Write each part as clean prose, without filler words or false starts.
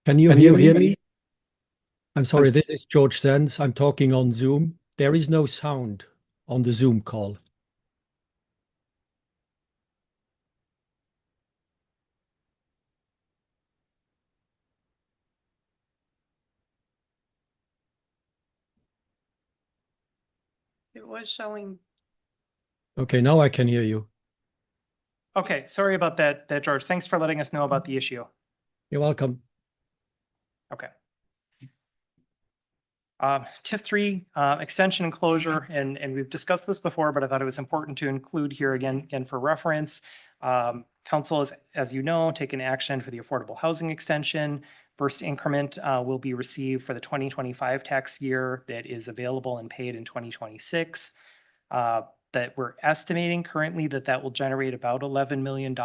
Can you hear me? I'm sorry, this is George Sens. I'm talking on Zoom. There is no sound on the Zoom call. It was showing. Okay, now I can hear you. Okay, sorry about that, George. Thanks for letting us know about the issue. You're welcome. Okay. TIF 3 extension and closure, and we've discussed this before, but I thought it was important to include here again for reference. Council is, as you know, taken action for the affordable housing extension. First increment will be received for the 2025 tax year that is available and paid in 2026. That we're estimating currently that will generate about $11 million.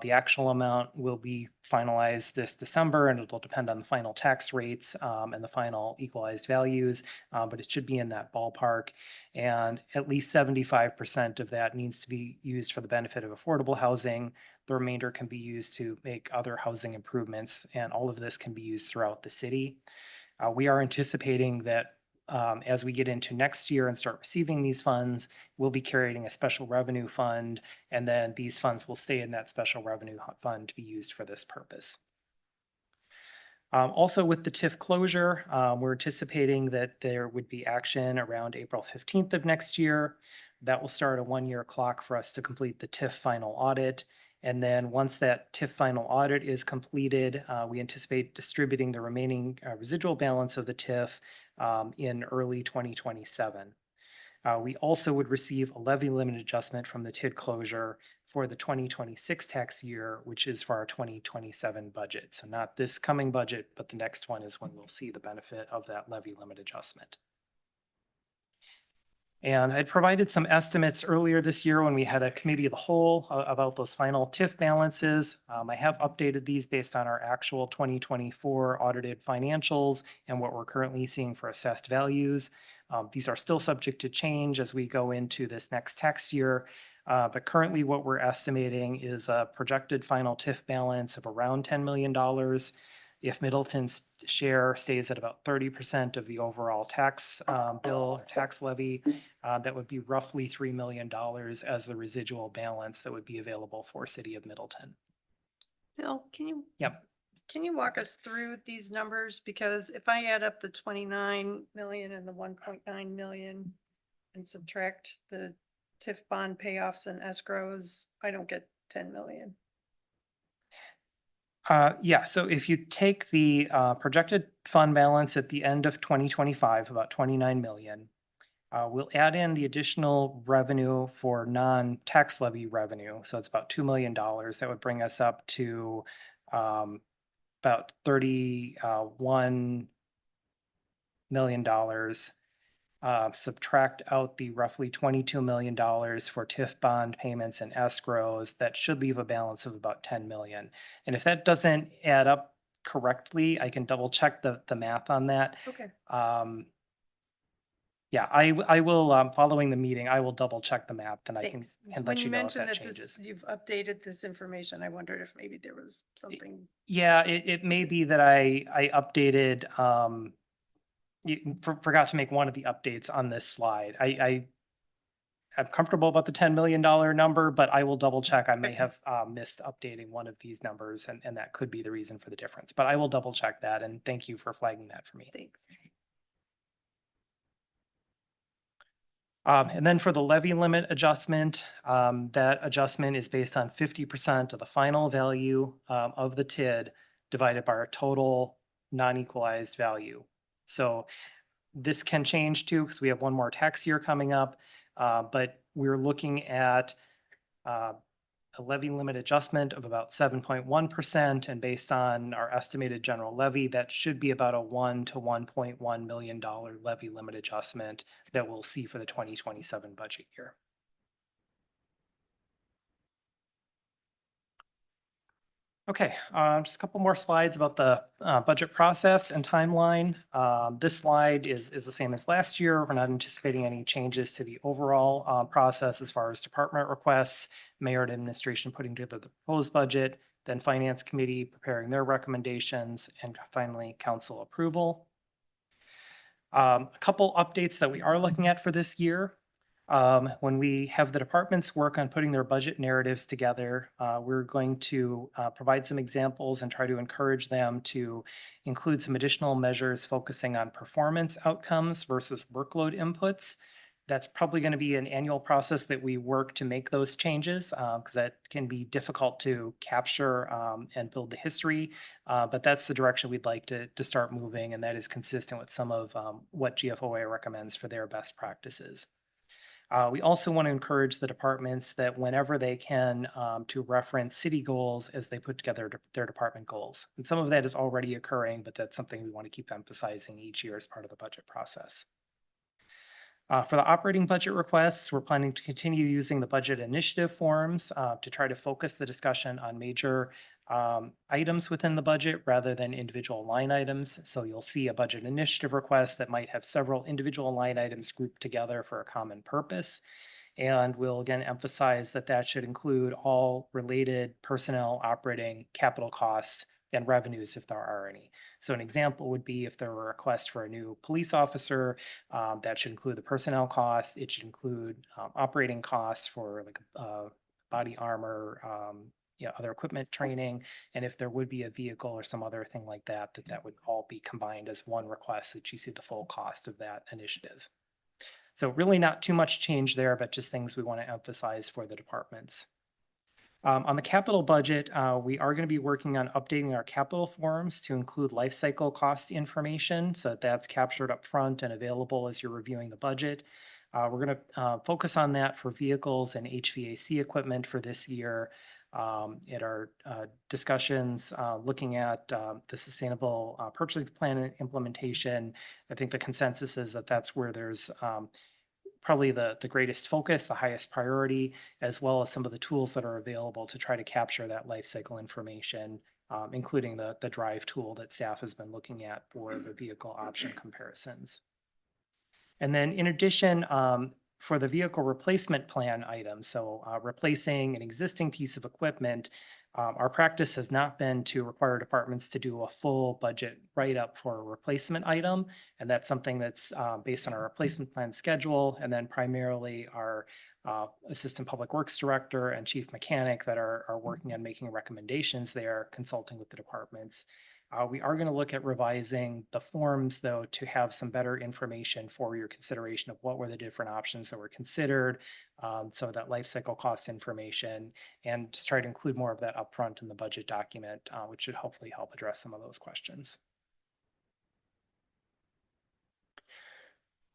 The actual amount will be finalized this December, and it'll depend on the final tax rates and the final equalized values, but it should be in that ballpark. And at least 75% of that needs to be used for the benefit of affordable housing. The remainder can be used to make other housing improvements, and all of this can be used throughout the city. We are anticipating that as we get into next year and start receiving these funds, we'll be creating a special revenue fund, and then these funds will stay in that special revenue fund to be used for this purpose. Also with the TIF closure, we're anticipating that there would be action around April 15th of next year. That will start a one-year clock for us to complete the TIF final audit. And then once that TIF final audit is completed, we anticipate distributing the remaining residual balance of the TIF in early 2027. We also would receive a levy limit adjustment from the TID closure for the 2026 tax year, which is for our 2027 budget. So not this coming budget, but the next one is when we'll see the benefit of that levy limit adjustment. And I provided some estimates earlier this year when we had a committee of the whole about those final TIF balances. I have updated these based on our actual 2024 audited financials and what we're currently seeing for assessed values. These are still subject to change as we go into this next tax year. But currently what we're estimating is a projected final TIF balance of around $10 million. If Middleton's share stays at about 30% of the overall tax bill, tax levy, that would be roughly $3 million as the residual balance that would be available for City of Middleton. Bill, can you? Yep. Can you walk us through these numbers? Because if I add up the 29 million and the 1.9 million and subtract the TIF bond payoffs and escrows, I don't get 10 million. Yeah, so if you take the projected fund balance at the end of 2025, about 29 million, we'll add in the additional revenue for non-tax levy revenue. So it's about $2 million. That would bring us up to about $31 million. Subtract out the roughly $22 million for TIF bond payments and escrows, that should leave a balance of about 10 million. And if that doesn't add up correctly, I can double check the math on that. Okay. Yeah, I will, following the meeting, I will double check the math and I can When let you you know if mentioned that that changes. you've updated this information, I wondered if maybe there was something. Yeah, it may be that I updated, forgot to make one of the updates on this slide. I'm comfortable about the $10 million number, but I will double check. I may have missed updating one of these numbers, and that could be the reason for the difference. But I will double check that, and thank you for flagging that for me. Thanks. And then for the levy limit adjustment, that adjustment is based on 50% of the final value of the TID divided by our total non-equalized value. So this can change too, because we have one more tax year coming up, but we're looking at a levy limit adjustment of about 7.1%, and based on our estimated general levy, that should be about a $1 to $1.1 million levy limit adjustment that we'll see for the 2027 budget year. Okay, just a couple more slides about the budget process and timeline. This slide is the same as last year. We're not anticipating any changes to the overall process as far as department requests, mayor and administration putting together the proposed budget, then finance committee preparing their recommendations, and finally council approval. A couple updates that we are looking at for this year. When we have the departments work on putting their budget narratives together, we're going to provide some examples and try to encourage them to include some additional measures focusing on performance outcomes versus workload inputs. That's probably going to be an annual process that we work to make those changes, because that can be difficult to capture and build the history. But that's the direction we'd like to start moving, and that is consistent with some of what GFOA recommends for their best practices. We also want to encourage the departments that whenever they can to reference city goals as they put together their department goals. And some of that is already occurring, but that's something we want to keep emphasizing each year as part of the budget process. For the operating budget requests, we're planning to continue using the budget initiative forms to try to focus the discussion on major items within the budget rather than individual line items. So you'll see a budget initiative request that might have several individual line items grouped together for a common purpose. And we'll again emphasize that that should include all related personnel, operating, capital costs, and revenues if there are any. So an example would be if there were a request for a new police officer, that should include the personnel cost. It should include operating costs for like body armor, other equipment training. And if there would be a vehicle or some other thing like that, that would all be combined as one request so that you see the full cost of that initiative. So really not too much change there, but just things we want to emphasize for the departments. On the capital budget, we are going to be working on updating our capital forms to include life cycle cost information so that that's captured up front and available as you're reviewing the budget. We're going to focus on that for vehicles and HVAC equipment for this year. At our discussions looking at the sustainable purchasing plan implementation, I think the consensus is that that's where there's probably the greatest focus, the highest priority, as well as some of the tools that are available to try to capture that life cycle information, including the drive tool that staff has been looking at for the vehicle option comparisons. And then in addition, for the vehicle replacement plan items, so replacing an existing piece of equipment, our practice has not been to require departments to do a full budget write-up for a replacement item. And that's something that's based on our replacement plan schedule, and then primarily our Assistant Public Works Director and Chief Mechanic that are working on making recommendations there, consulting with the departments. We are going to look at revising the forms, though, to have some better information for your consideration of what were the different options that were considered, so that life cycle cost information, and just try to include more of that upfront in the budget document, which should hopefully help address some of those questions.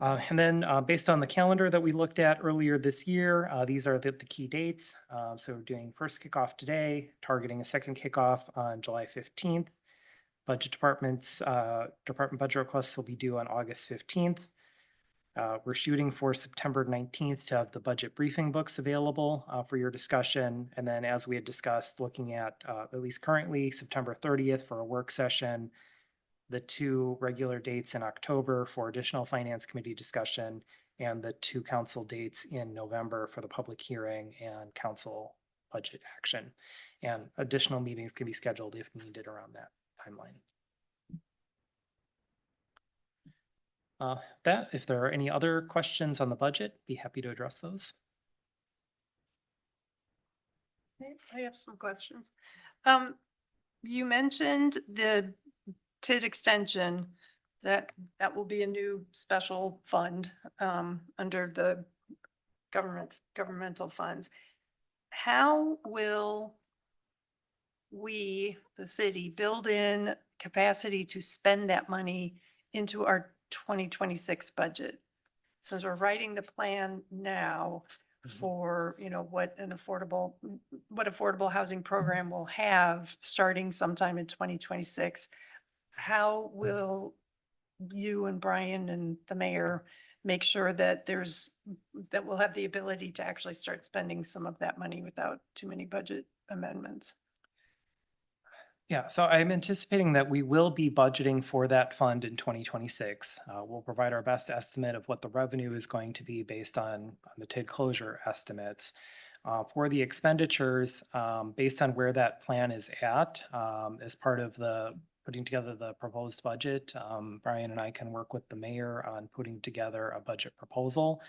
And then based on the calendar that we looked at earlier this year, these are the key dates. So we're doing first kickoff today, targeting a second kickoff on July 15th. Budget departments, department budget requests will be due on August 15th. We're shooting for September 19th to have the budget briefing books available for your discussion. And then as we had discussed, looking at least currently September 30th for a work session, the 2 regular dates in October for additional finance committee discussion, and the 2 council dates in November for the public hearing and council budget action. And additional meetings can be scheduled if needed around that timeline. If there are any other questions on the budget, be happy to address those. I have some questions. You mentioned the TID extension, that will be a new special fund under the governmental funds. How will we, the city, build in capacity to spend that money into our 2026 budget? Since we're writing the plan now for, what affordable housing program will have starting sometime in 2026, how will you and Brian and the mayor make sure that that we'll have the ability to actually start spending some of that money without too many budget amendments? Yeah, so I'm anticipating that we will be budgeting for that fund in 2026. We'll provide our best estimate of what the revenue is going to be based on the TID closure estimates. For the expenditures, based on where that plan is at, as part of the putting together the proposed budget, Brian and I can work with the mayor on putting together a budget proposal.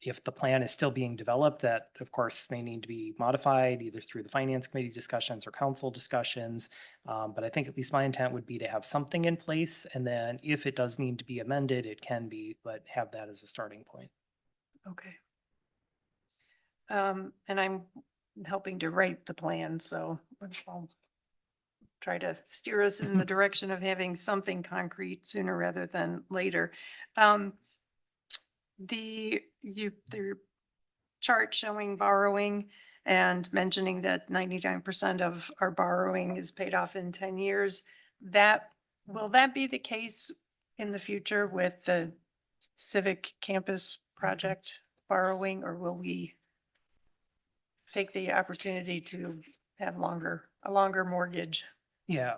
If the plan is still being developed, that of course may need to be modified either through the finance committee discussions or council discussions. But I think at least my intent would be to have something in place, and then if it does need to be amended, it can be, but have that as a starting point. Okay. And I'm helping to write the plan, so I'll try to steer us in the direction of having something concrete sooner rather than later. The chart showing borrowing and mentioning that 99% of our borrowing is paid off in 10 years, will that be the case in the future with the civic campus project borrowing, or will we take the opportunity to have a longer mortgage? Yeah,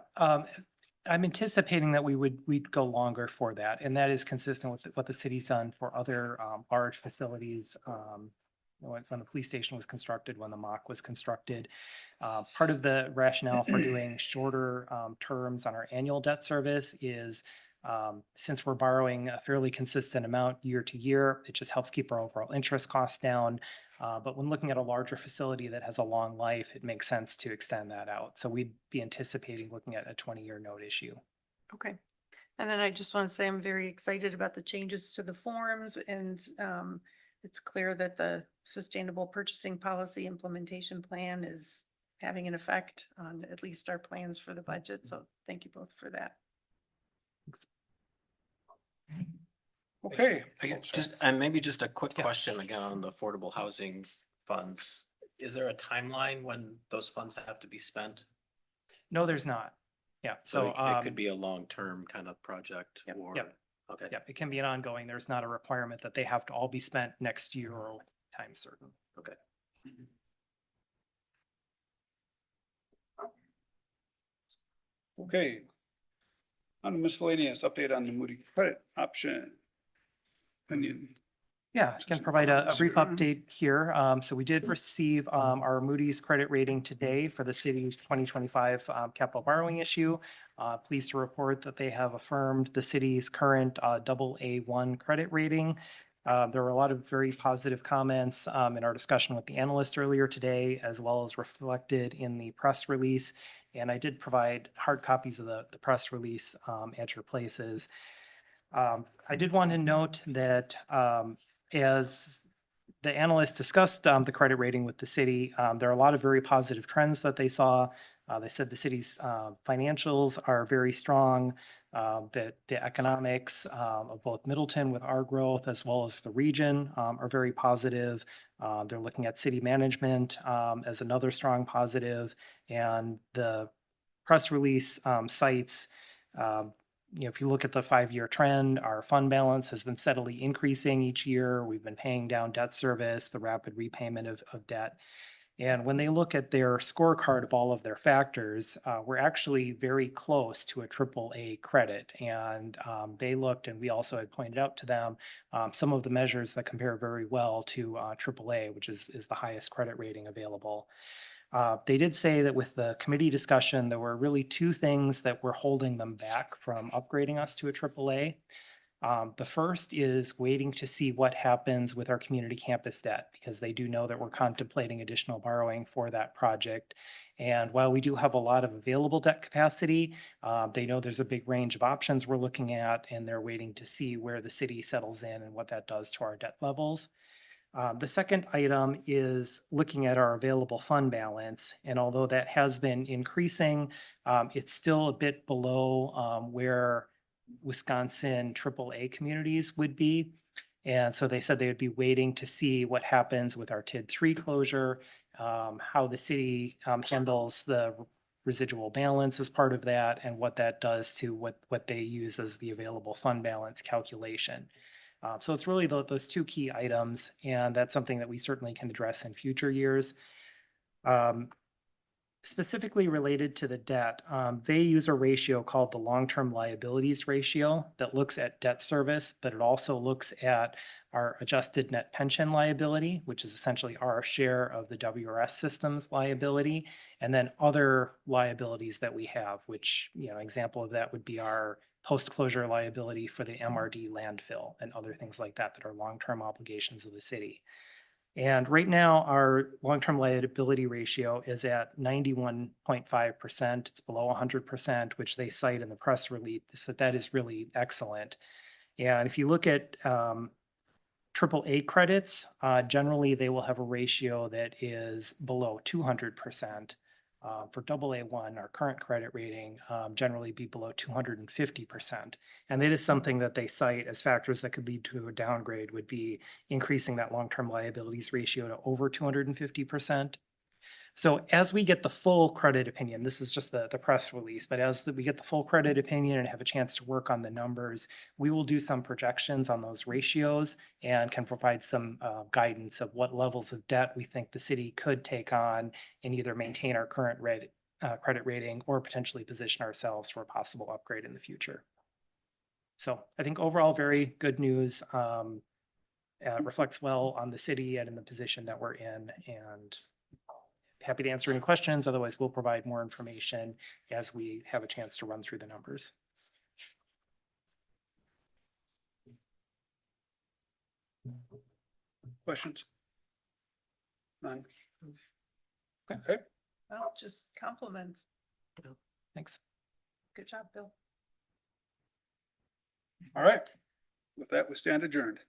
I'm anticipating that we'd go longer for that, and that is consistent with what the city's done for other large facilities. When the police station was constructed, when the mock was constructed, part of the rationale for doing shorter terms on our annual debt service is since we're borrowing a fairly consistent amount year to year, it just helps keep our overall interest costs down. But when looking at a larger facility that has a long life, it makes sense to extend that out. So we'd be anticipating looking at a 20-year note issue. Okay. And then I just want to say I'm very excited about the changes to the forms, and it's clear that the sustainable purchasing policy implementation plan is having an effect on at least our plans for the budget. So thank you both for that. Okay. Maybe just a quick Yeah. question again on the affordable housing funds. Is there a timeline when those funds have to be spent? No, there's not. Yeah, so It could be a long-term kind of project Yep, or, yep. okay. yeah, it can be an ongoing. There's not a requirement that they have to all be spent next year or time certain. Okay. Okay. On miscellaneous update on the Moody credit option. Opinion. Yeah, I can provide a brief update here. So we did receive our Moody's credit rating today for the city's 2025 capital borrowing issue. Pleased to report that they have affirmed the city's current AA1 credit rating. There were a lot of very positive comments in our discussion with the analyst earlier today, as well as reflected in the press release. And I did provide hard copies of the press release at your places. I did want to note that as the analysts discussed the credit rating with the city, there are a lot of very positive trends that they saw. They said the city's financials are very strong, that the economics of both Middleton with our growth as well as the region are very positive. They're looking at city management as another strong positive, and the press release cites if you look at the 5-year trend, our fund balance has been steadily increasing each year. We've been paying down debt service, the rapid repayment of debt. And when they look at their scorecard of all of their factors, we're actually very close to a AAA credit. And they looked, and we also had pointed out to them some of the measures that compare very well to AAA, which is the highest credit rating available. They did say that with the committee discussion, there were really two things that were holding them back from upgrading us to a AAA. The first is waiting to see what happens with our community campus debt, because they do know that we're contemplating additional borrowing for that project. And while we do have a lot of available debt capacity, they know there's a big range of options we're looking at, and they're waiting to see where the city settles in and what that does to our debt levels. The second item is looking at our available fund balance. And although that has been increasing, it's still a bit below where Wisconsin AAA communities would be. And so they said they would be waiting to see what happens with our TID 3 closure, how the city handles the residual balance as part of that, and what that does to what they use as the available fund balance calculation. So it's really those two key items, and that's something that we certainly can address in future years. Specifically related to the debt, they use a ratio called the long-term liabilities ratio that looks at debt service, but it also looks at our adjusted net pension liability, which is essentially our share of the WRS system's liability, and then other liabilities that we have, which, example of that would be our post-closure liability for the MRD landfill and other things like that that are long-term obligations of the city. And right now, our long-term liability ratio is at 91.5%. It's below 100%, which they cite in the press release that is really excellent. And if you look at AAA credits, generally they will have a ratio that is below 200%. For AA1, our current credit rating generally be below 250%. And that is something that they cite as factors that could lead to a downgrade would be increasing that long-term liabilities ratio to over 250%. So as we get the full credit opinion, this is just the press release, but as we get the full credit opinion and have a chance to work on the numbers, we will do some projections on those ratios and can provide some guidance of what levels of debt we think the city could take on and either maintain our current credit rating or potentially position ourselves for a possible upgrade in the future. So I think overall, very good news. Reflects well on the city and in the position that we're in, and happy to answer any questions. Otherwise, we'll provide more information as we have a chance to run through the numbers. Questions? None? Okay. Okay, Well, just compliments. Thanks. Good job, Bill. all right. With that, we stand adjourned.